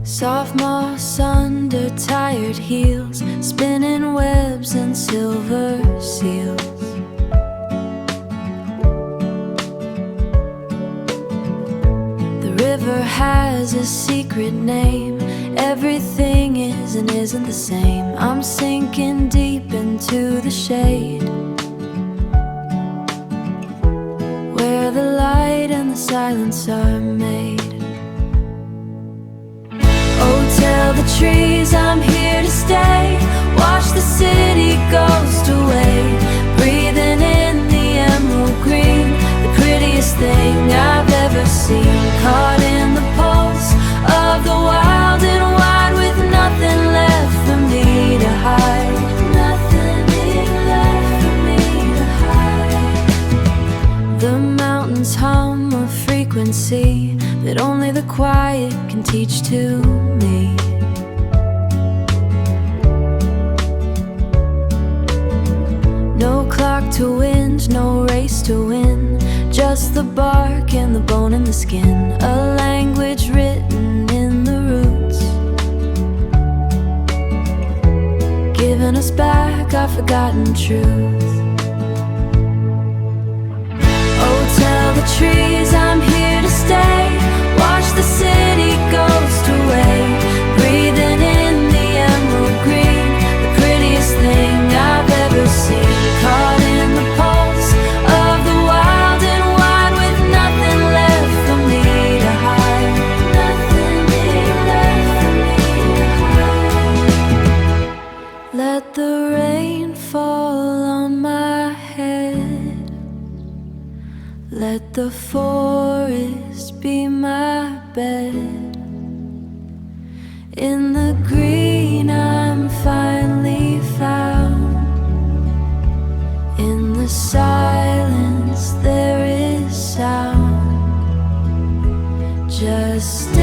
Soft moss under tired heels, spinning webs and silver seals. The river has a secret name. Everything is and isn't the same. I'm sinking deep into the shade, where the light and the silence are made. Oh, tell the trees I'm here to stay. Watch the city ghost away, breathing in the emerald green, the prettiest thing I've ever seen. Caught in the pulse of the wild and wide, with nothing left for me to hide. Nothing left for me to hide. The mountains hum a frequency that only the quiet can teach to me. No clock to wind, no race to win, just the bark and the bone and the skin. A language written in the roots, giving us back our forgotten truth. Oh, tell the trees I'm here to stay. Watch the city ghost away, breathing in the emerald green, the prettiest thing I've ever seen. Caught in the pulse of the wild and wide, with nothing left for me to hide. Nothing left for me to hide. Let the rain fall on my head, let the forest be my bed. In the green I'm finally found. In the silence there is sound. Just